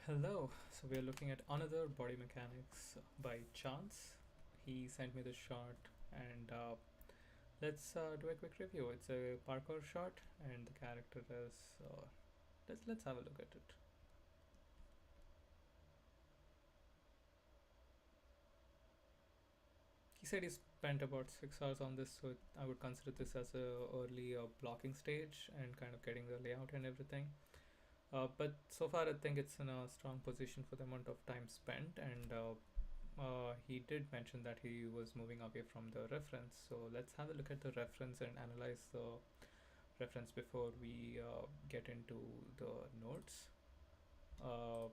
Hello, so we are looking at another body mechanics by chance. He sent me the shot, and let's do a quick review. It's a parkour shot, and the character is. Let's have a look at it. He said he spent about 6 hours on this, so I would consider this as a early blocking stage and kind of getting the layout and everything. But so far, I think it's in a strong position for the amount of time spent, and he did mention that he was moving away from the reference. So let's have a look at the reference and analyze the reference before we get into the notes. Uh,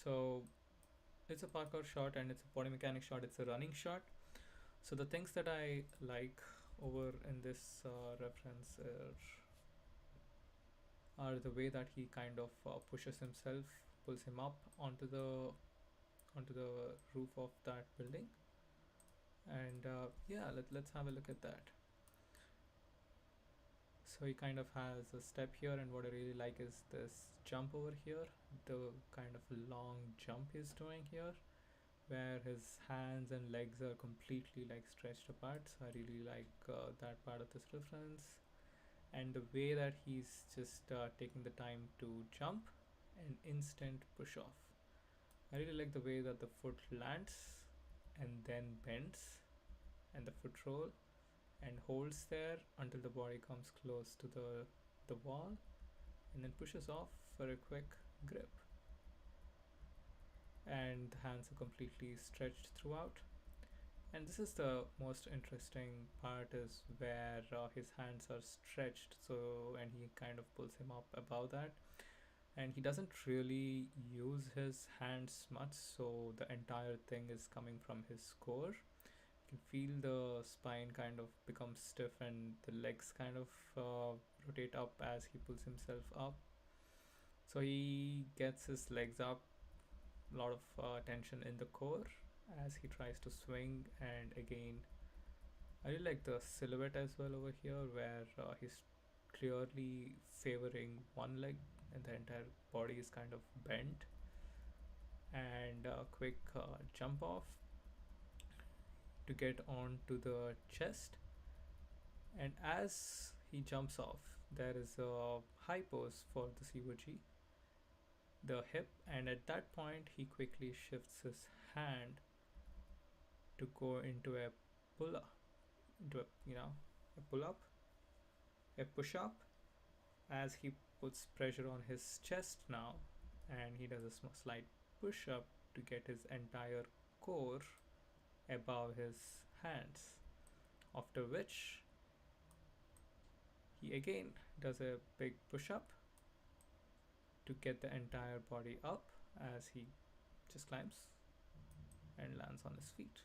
so it's a parkour shot and it's a body mechanic shot. It's a running shot. So the things that I like over in this reference are the way that he kind of pushes himself, pulls him up onto the roof of that building, and yeah, let's have a look at that. So he kind of has a step here, and what I really like is this jump over here, the kind of long jump he's doing here, where his hands and legs are completely like stretched apart. So I really like that part of this reference, and the way that he's just taking the time to jump and instant push off. I really like the way that the foot lands and then bends, and the foot roll and holds there until the body comes close to the wall, and then pushes off for a quick grip, and the hands are completely stretched throughout. And this is the most interesting part, is where his hands are stretched, so and he kind of pulls him up above that, and he doesn't really use his hands much, so the entire thing is coming from his core. You can feel the spine kind of become stiff and the legs kind of rotate up as he pulls himself up. So he gets his legs up, a lot of tension in the core as he tries to swing. And again, I really like the silhouette as well over here, where he's clearly favoring one leg and the entire body is kind of bent, and a quick jump off to get onto the chest. And as he jumps off, there is a high pose for the COG, the hip, and at that point, he quickly shifts his hand to go into a pull up, into a pull up, a push up, as he puts pressure on his chest now, and he does a slight push up to get his entire core above his hands. After which, he again does a big push up to get the entire body up as he just climbs and lands on his feet.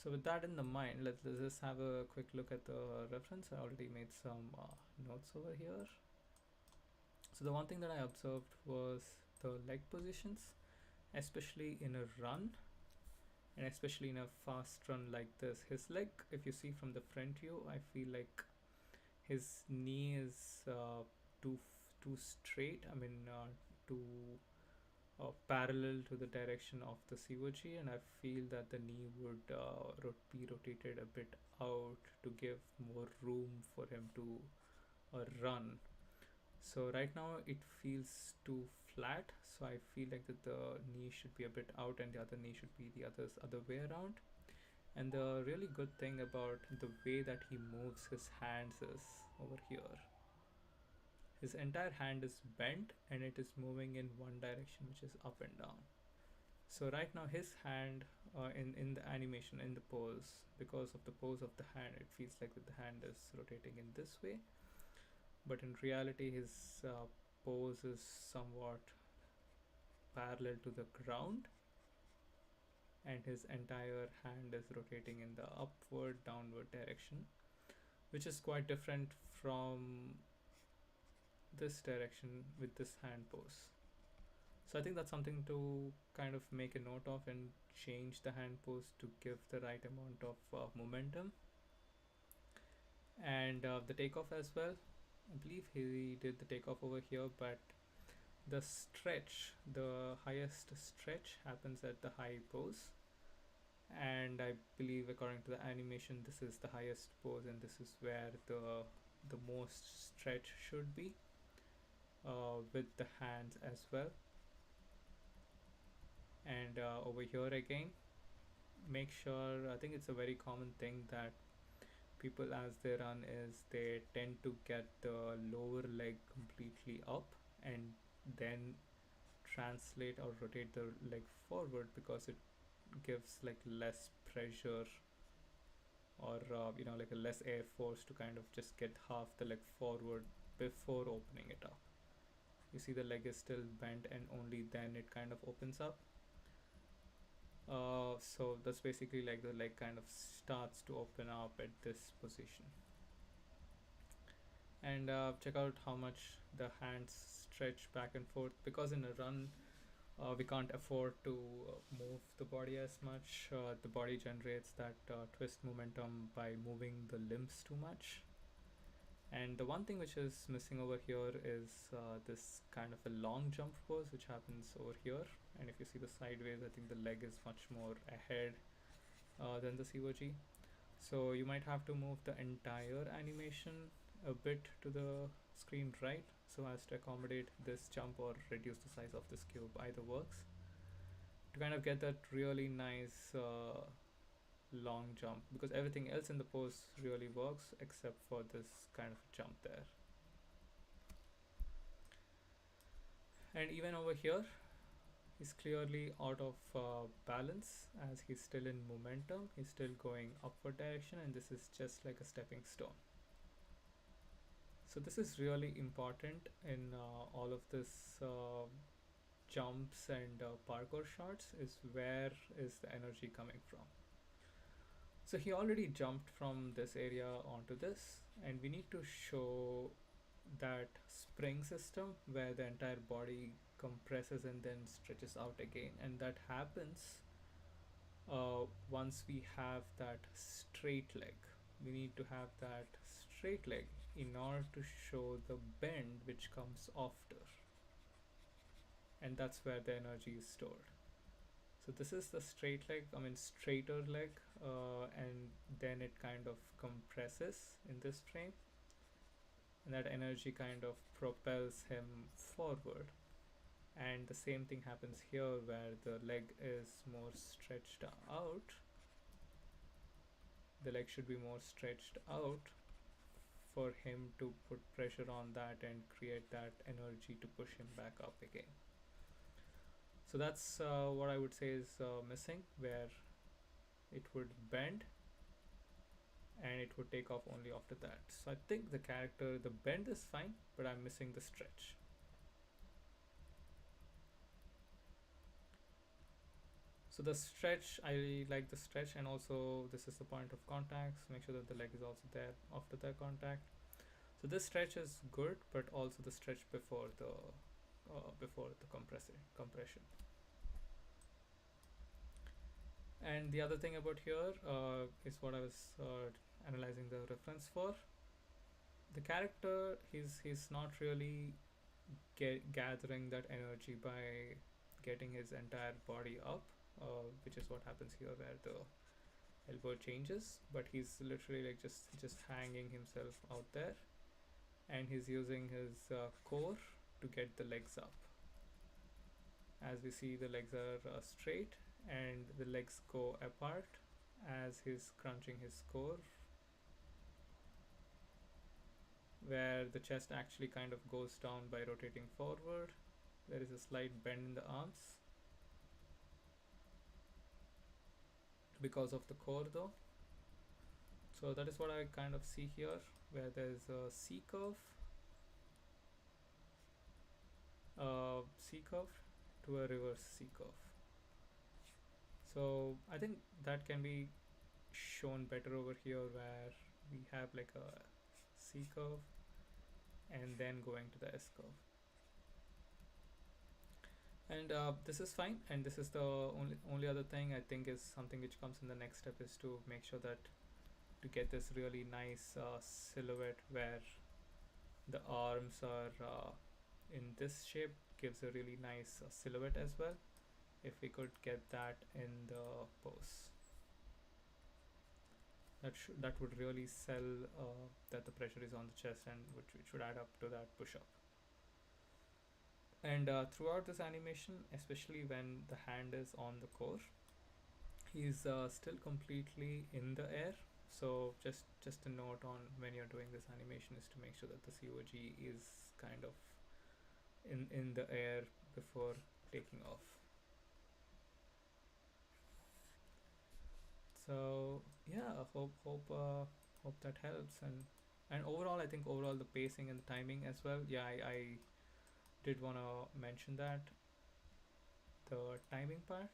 So with that in the mind, let's just have a quick look at the reference. I already made some notes over here. So the one thing that I observed was the leg positions, especially in a run, and especially in a fast run like this. His leg, if you see from the front view, I feel like his knee is too straight. I mean, too parallel to the direction of the COG, and I feel that the knee would be rotated a bit out to give more room for him to run. So right now it feels too flat, so I feel like that the knee should be a bit out and the other knee should be the other way around. And the really good thing about the way that he moves his hands is over here. His entire hand is bent and it is moving in one direction, which is up and down. So right now his hand, in the animation, in the pose, because of the pose of the hand, it feels like that the hand is rotating in this way, but in reality his pose is somewhat parallel to the ground, and his entire hand is rotating in the upward downward direction, which is quite different from this direction with this hand pose. So I think that's something to kind of make a note of and change the hand pose to give the right amount of momentum, and the takeoff as well. I believe he did the takeoff over here, but the stretch, the highest stretch happens at the high pose, and I believe according to the animation this is the highest pose and this is where the most stretch should be, with the hands as well. And over here again, make sure, I think it's a very common thing that people as they run is they tend to get the lower leg completely up and then translate or rotate the leg forward because it gives like less pressure, or like a less air force to kind of just get half the leg forward before opening it up. You see the leg is still bent and only then it kind of opens up. So that's basically like the leg kind of starts to open up at this position. And check out how much the hands stretch back and forth, because in a run we can't afford to move the body as much. The body generates that twist momentum by moving the limbs too much. And the one thing which is missing over here is this kind of a long jump pose which happens over here. And if you see the sideways, I think the leg is much more ahead than the COG. So you might have to move the entire animation a bit to the screen right so as to accommodate this jump, or reduce the size of this cube, either works, to kind of get that really nice long jump, because everything else in the pose really works except for this kind of jump there. And even over here he's clearly out of balance, as he's still in momentum, he's still going upward direction, and this is just like a stepping stone. So this is really important in all of this jumps and parkour shots, is where is the energy coming from. So he already jumped from this area onto this, and we need to show that spring system where the entire body compresses and then stretches out again, and that happens once we have that straight leg. We need to have that straight leg in order to show the bend which comes after, and that's where the energy is stored. So this is the straight leg, I mean straighter leg, and then it kind of compresses in this frame, and that energy kind of propels him forward. And the same thing happens here where the leg is more stretched out. The leg should be more stretched out for him to put pressure on that and create that energy to push him back up again. So that's what I would say is missing, where it would bend and it would take off only after that. So I think the character, the bend is fine, but I'm missing the stretch. So the stretch, I like the stretch, and also this is the point of contact, so make sure that the leg is also there after the contact. So this stretch is good, but also the stretch before the compression. And the other thing about here is what I was analyzing the reference for. The character, he's not really gathering that energy by getting his entire body up, which is what happens here where the elbow changes, but he's literally like just hanging himself out there, and he's using his core to get the legs up. As we see, the legs are straight and the legs go apart as he's crunching his core, where the chest actually kind of goes down by rotating forward. There is a slight bend in the arms because of the core though. So that is what I kind of see here, where there's a C curve to a reverse C curve. So I think that can be shown better over here, where we have like a C curve and then going to the S curve. And this is fine, and this is the only other thing I think is something which comes in the next step, is to make sure that to get this really nice silhouette where The arms are in this shape, gives a really nice silhouette as well. If we could get that in the pose, that would really sell that the pressure is on the chest, and which should add up to that push up. And throughout this animation, especially when the hand is on the core, he's still completely in the air. So just a note on when you're doing this animation is to make sure that the COG is kind of in the air before taking off. So yeah, hope that helps. And overall, I think overall the pacing and the timing as well. Yeah, I did want to mention that the timing part.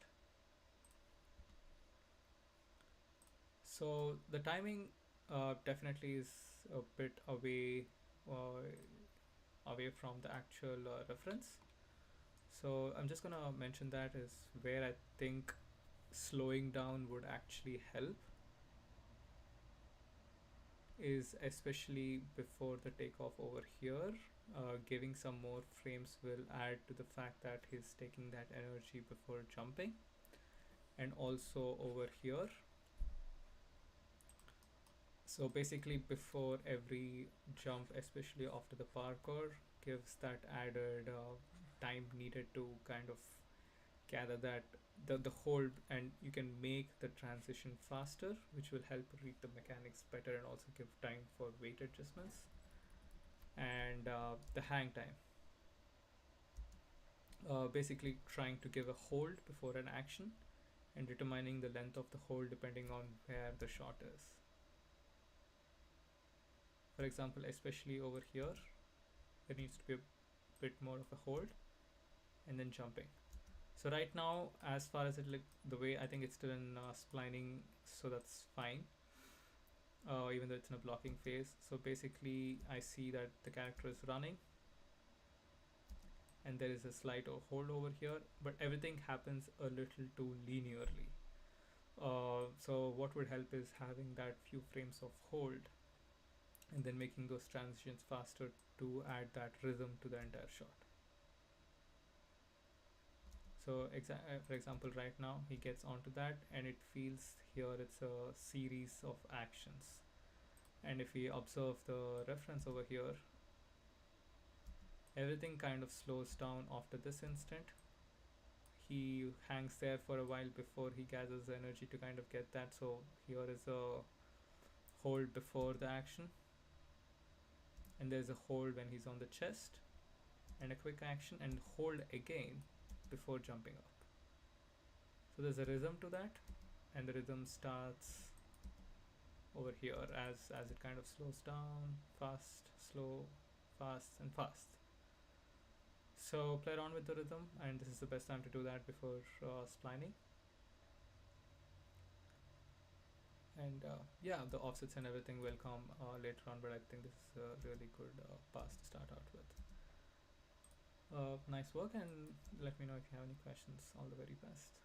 So the timing definitely is a bit away from the actual reference. So I'm just gonna mention that is where I think slowing down would actually help, is especially before the takeoff over here. Giving some more frames will add to the fact that he's taking that energy before jumping, and also over here. So basically, before every jump, especially after the parkour, gives that added time needed to kind of gather that the hold, and you can make the transition faster, which will help read the mechanics better and also give time for weight adjustments. And the hang time, basically trying to give a hold before an action and determining the length of the hold depending on where the shot is. For example, especially over here, there needs to be a bit more of a hold and then jumping. So right now, as far as the way I think it's still in splining, so that's fine. Even though it's in a blocking phase. So basically, I see that the character is running, and there is a slight hold over here, but everything happens a little too linearly. So what would help is having that few frames of hold, and then making those transitions faster to add that rhythm to the entire shot. So for example, right now he gets onto that, and it feels here it's a series of actions. And if we observe the reference over here, everything kind of slows down after this instant. He hangs there for a while before he gathers the energy to kind of get that. So here is a hold before the action, and there's a hold when he's on the chest, and a quick action, and hold again before jumping up. So there's a rhythm to that, and the rhythm starts over here as it kind of slows down, fast, slow, fast, and fast. So play around with the rhythm, and this is the best time to do that before splining. And yeah, the offsets and everything will come later on, but I think this is a really good pass to start out with. Nice work, and let me know if you have any questions. All the very best.